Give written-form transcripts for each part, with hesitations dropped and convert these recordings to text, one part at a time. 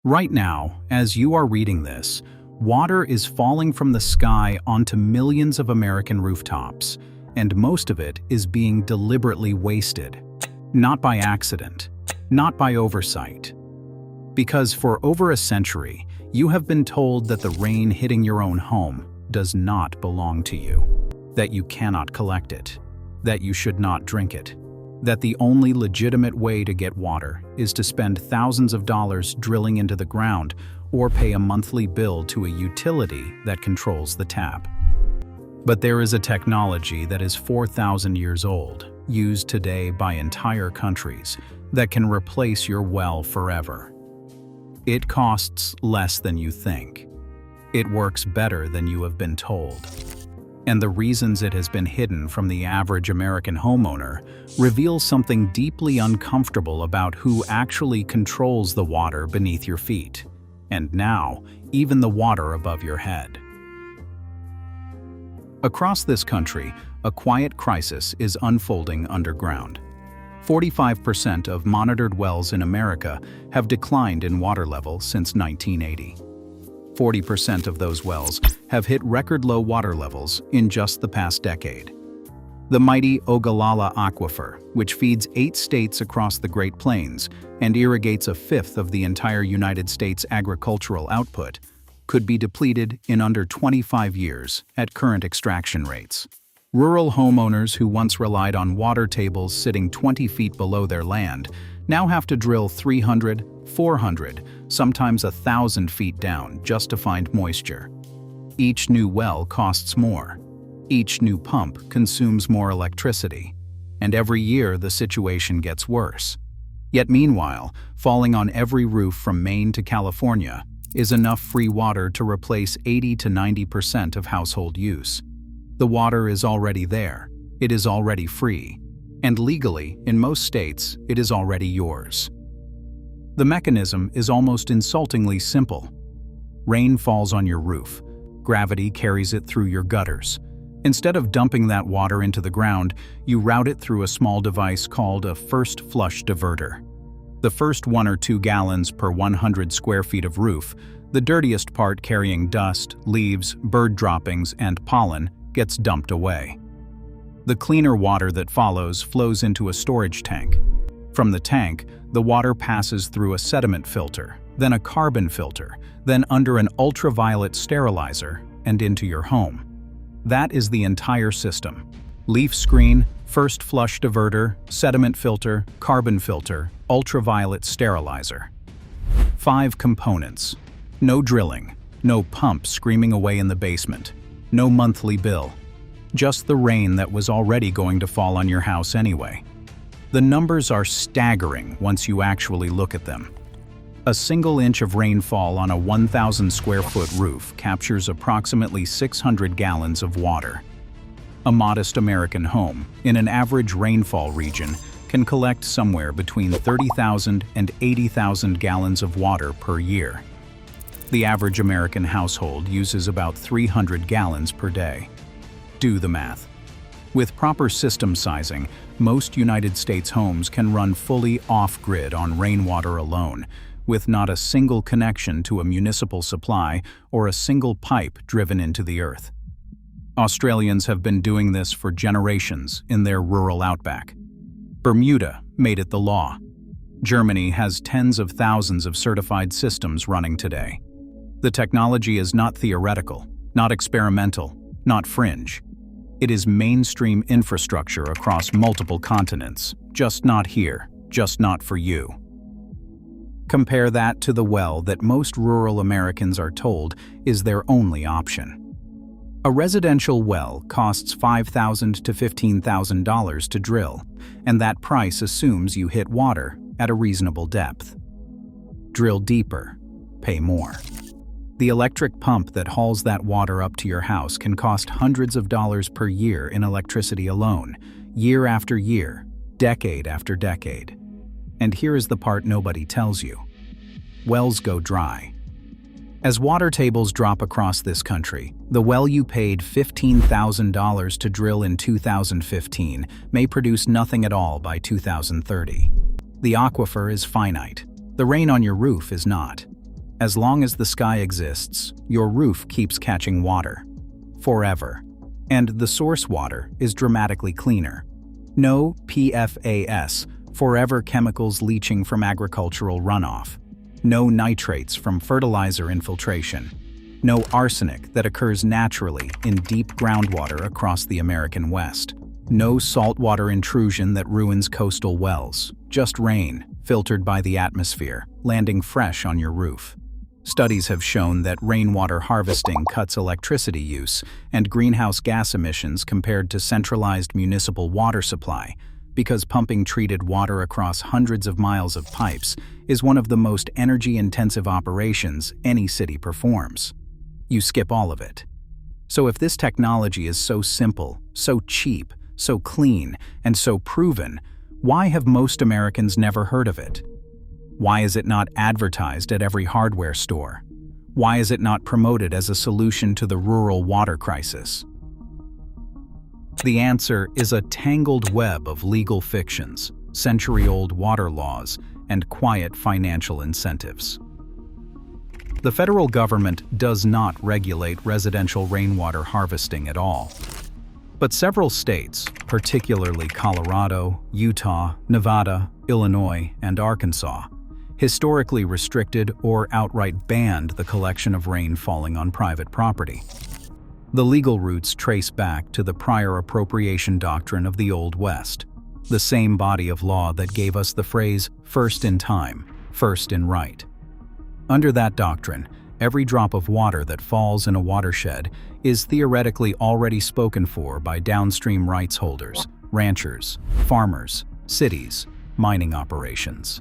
Right now, as you are reading this, water is falling from the sky onto millions of American rooftops, and most of it is being deliberately wasted. Not by accident, not by oversight. Because for over a century, you have been told that the rain hitting your own home does not belong to you, that you cannot collect it, that you should not drink it, that the only legitimate way to get water is to spend thousands of dollars drilling into the ground or pay a monthly bill to a utility that controls the tap. But there is a technology that is 4,000 years old, used today by entire countries, that can replace your well forever. It costs less than you think. It works better than you have been told. And the reasons it has been hidden from the average American homeowner reveal something deeply uncomfortable about who actually controls the water beneath your feet, and now, even the water above your head. Across this country, a quiet crisis is unfolding underground. 45% of monitored wells in America have declined in water level since 1980. 40% of those wells have hit record-low water levels in just the past decade. The mighty Ogallala Aquifer, which feeds 8 states across the Great Plains and irrigates a fifth of the entire United States agricultural output, could be depleted in under 25 years at current extraction rates. Rural homeowners who once relied on water tables sitting 20 feet below their land now have to drill 300, 400, sometimes 1,000 feet down just to find moisture. Each new well costs more. Each new pump consumes more electricity. And every year the situation gets worse. Yet meanwhile, falling on every roof from Maine to California is enough free water to replace 80 to 90% of household use. The water is already there. It is already free. And legally, in most states, it is already yours. The mechanism is almost insultingly simple. Rain falls on your roof. Gravity carries it through your gutters. Instead of dumping that water into the ground, you route it through a small device called a first flush diverter. The first 1 or 2 gallons per 100 square feet of roof, the dirtiest part carrying dust, leaves, bird droppings, and pollen, gets dumped away. The cleaner water that follows flows into a storage tank. From the tank, the water passes through a sediment filter, then a carbon filter, then under an ultraviolet sterilizer, and into your home. That is the entire system. Leaf screen, first flush diverter, sediment filter, carbon filter, ultraviolet sterilizer. 5 components. No drilling, no pump screaming away in the basement, no monthly bill. Just the rain that was already going to fall on your house anyway. The numbers are staggering once you actually look at them. A single inch of rainfall on a 1,000 square foot roof captures approximately 600 gallons of water. A modest American home, in an average rainfall region, can collect somewhere between 30,000 and 80,000 gallons of water per year. The average American household uses about 300 gallons per day. Do the math. With proper system sizing, most United States homes can run fully off-grid on rainwater alone, with not a single connection to a municipal supply or a single pipe driven into the earth. Australians have been doing this for generations in their rural outback. Bermuda made it the law. Germany has tens of thousands of certified systems running today. The technology is not theoretical, not experimental, not fringe. It is mainstream infrastructure across multiple continents, just not here, just not for you. Compare that to the well that most rural Americans are told is their only option. A residential well costs $5,000 to $15,000 to drill, and that price assumes you hit water at a reasonable depth. Drill deeper, pay more. The electric pump that hauls that water up to your house can cost hundreds of dollars per year in electricity alone, year after year, decade after decade. And here is the part nobody tells you. Wells go dry. As water tables drop across this country, the well you paid $15,000 to drill in 2015 may produce nothing at all by 2030. The aquifer is finite. The rain on your roof is not. As long as the sky exists, your roof keeps catching water. Forever. And the source water is dramatically cleaner. No PFAS, forever chemicals leaching from agricultural runoff. No nitrates from fertilizer infiltration. No arsenic that occurs naturally in deep groundwater across the American West. No saltwater intrusion that ruins coastal wells. Just rain, filtered by the atmosphere, landing fresh on your roof. Studies have shown that rainwater harvesting cuts electricity use and greenhouse gas emissions compared to centralized municipal water supply, because pumping treated water across hundreds of miles of pipes is one of the most energy-intensive operations any city performs. You skip all of it. So if this technology is so simple, so cheap, so clean, and so proven, why have most Americans never heard of it? Why is it not advertised at every hardware store? Why is it not promoted as a solution to the rural water crisis? The answer is a tangled web of legal fictions, century-old water laws, and quiet financial incentives. The federal government does not regulate residential rainwater harvesting at all. But several states, particularly Colorado, Utah, Nevada, Illinois, and Arkansas, historically restricted or outright banned the collection of rain falling on private property. The legal roots trace back to the prior appropriation doctrine of the Old West, the same body of law that gave us the phrase "first in time, first in right." Under that doctrine, every drop of water that falls in a watershed is theoretically already spoken for by downstream rights holders, ranchers, farmers, cities, mining operations.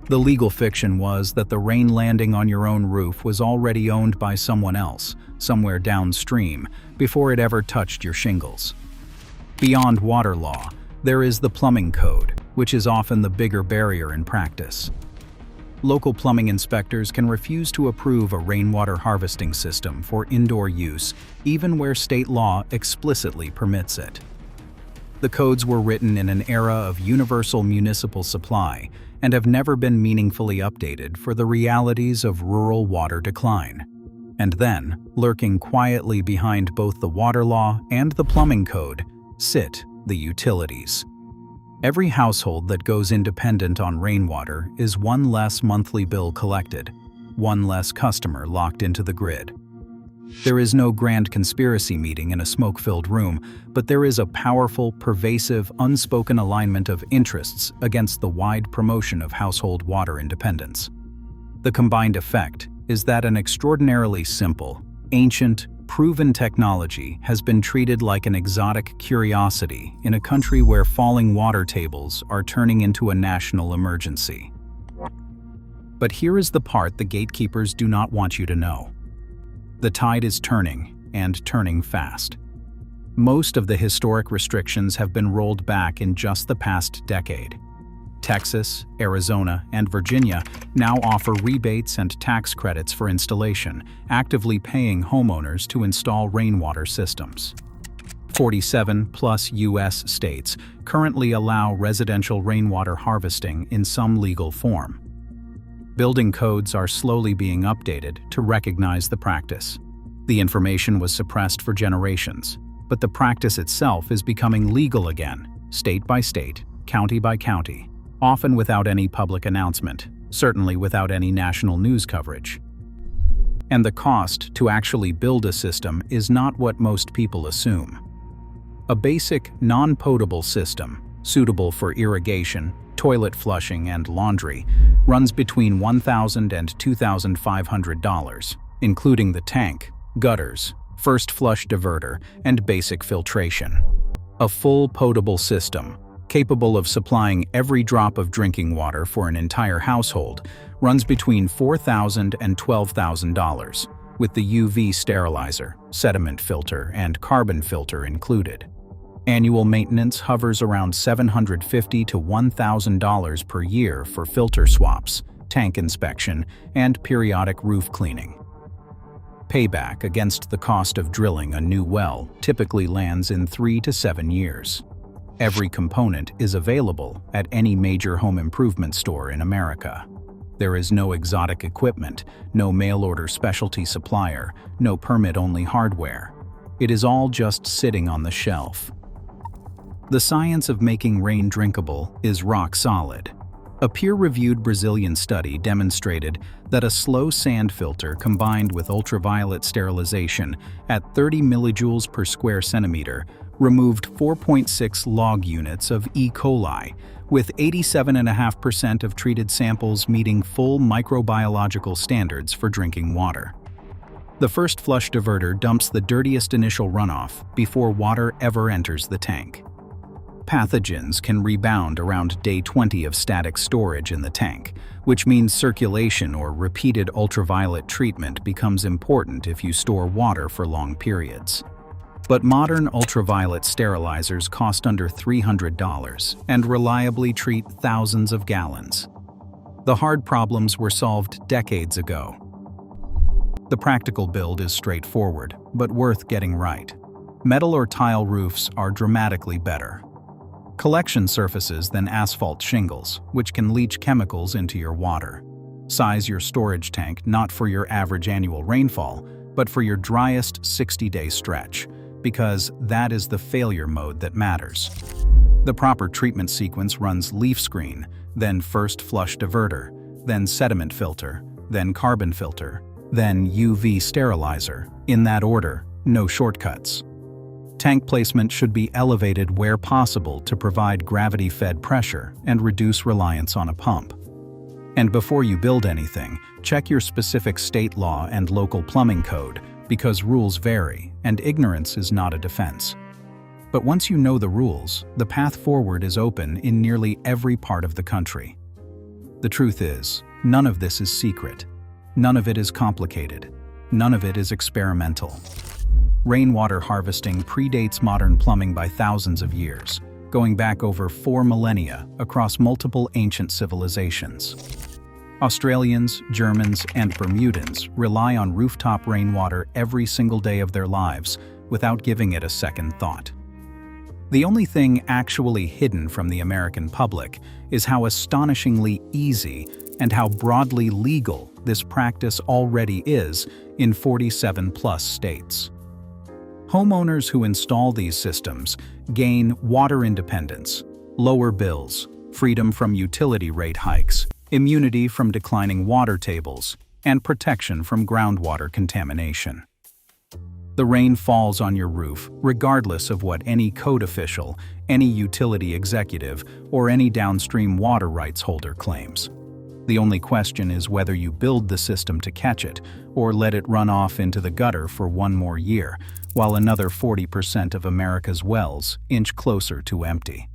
The legal fiction was that the rain landing on your own roof was already owned by someone else, somewhere downstream, before it ever touched your shingles. Beyond water law, there is the plumbing code, which is often the bigger barrier in practice. Local plumbing inspectors can refuse to approve a rainwater harvesting system for indoor use, even where state law explicitly permits it. The codes were written in an era of universal municipal supply and have never been meaningfully updated for the realities of rural water decline. And then, lurking quietly behind both the water law and the plumbing code, sit the utilities. Every household that goes independent on rainwater is one less monthly bill collected, one less customer locked into the grid. There is no grand conspiracy meeting in a smoke-filled room, but there is a powerful, pervasive, unspoken alignment of interests against the wide promotion of household water independence. The combined effect is that an extraordinarily simple, ancient, proven technology has been treated like an exotic curiosity in a country where falling water tables are turning into a national emergency. But here is the part the gatekeepers do not want you to know. The tide is turning, and turning fast. Most of the historic restrictions have been rolled back in just the past decade. Texas, Arizona, and Virginia now offer rebates and tax credits for installation, actively paying homeowners to install rainwater systems. 47+ U.S. states currently allow residential rainwater harvesting in some legal form. Building codes are slowly being updated to recognize the practice. The information was suppressed for generations, but the practice itself is becoming legal again, state by state, county by county, often without any public announcement, certainly without any national news coverage. And the cost to actually build a system is not what most people assume. A basic, non-potable system, suitable for irrigation, toilet flushing, and laundry, runs between $1,000 and $2,500, including the tank, gutters, first flush diverter, and basic filtration. A full potable system, capable of supplying every drop of drinking water for an entire household, runs between $4,000 and $12,000, with the UV sterilizer, sediment filter, and carbon filter included. Annual maintenance hovers around $750 to $1,000 per year for filter swaps, tank inspection, and periodic roof cleaning. Payback against the cost of drilling a new well typically lands in 3 to 7 years. Every component is available at any major home improvement store in America. There is no exotic equipment, no mail-order specialty supplier, no permit-only hardware. It is all just sitting on the shelf. The science of making rain drinkable is rock solid. A peer-reviewed Brazilian study demonstrated that a slow sand filter combined with ultraviolet sterilization at 30 millijoules per square centimeter removed 4.6 log units of E. coli, with 87.5% of treated samples meeting full microbiological standards for drinking water. The first flush diverter dumps the dirtiest initial runoff before water ever enters the tank. Pathogens can rebound around day 20 of static storage in the tank, which means circulation or repeated ultraviolet treatment becomes important if you store water for long periods. But modern ultraviolet sterilizers cost under $300 and reliably treat thousands of gallons. The hard problems were solved decades ago. The practical build is straightforward, but worth getting right. Metal or tile roofs are dramatically better. Collection surfaces than asphalt shingles, which can leach chemicals into your water. Size your storage tank not for your average annual rainfall, but for your driest 60-day stretch, because that is the failure mode that matters. The proper treatment sequence runs leaf screen, then first flush diverter, then sediment filter, then carbon filter, then UV sterilizer, in that order, no shortcuts. Tank placement should be elevated where possible to provide gravity-fed pressure and reduce reliance on a pump. And before you build anything, check your specific state law and local plumbing code, because rules vary, and ignorance is not a defense. But once you know the rules, the path forward is open in nearly every part of the country. The truth is, none of this is secret. None of it is complicated. None of it is experimental. Rainwater harvesting predates modern plumbing by thousands of years, going back over 4 millennia across multiple ancient civilizations. Australians, Germans, and Bermudans rely on rooftop rainwater every single day of their lives without giving it a second thought. The only thing actually hidden from the American public is how astonishingly easy and how broadly legal this practice already is in 47+ states. Homeowners who install these systems gain water independence, lower bills, freedom from utility rate hikes, immunity from declining water tables, and protection from groundwater contamination. The rain falls on your roof regardless of what any code official, any utility executive, or any downstream water rights holder claims. The only question is whether you build the system to catch it or let it run off into the gutter for one more year, while another 40% of America's wells inch closer to empty.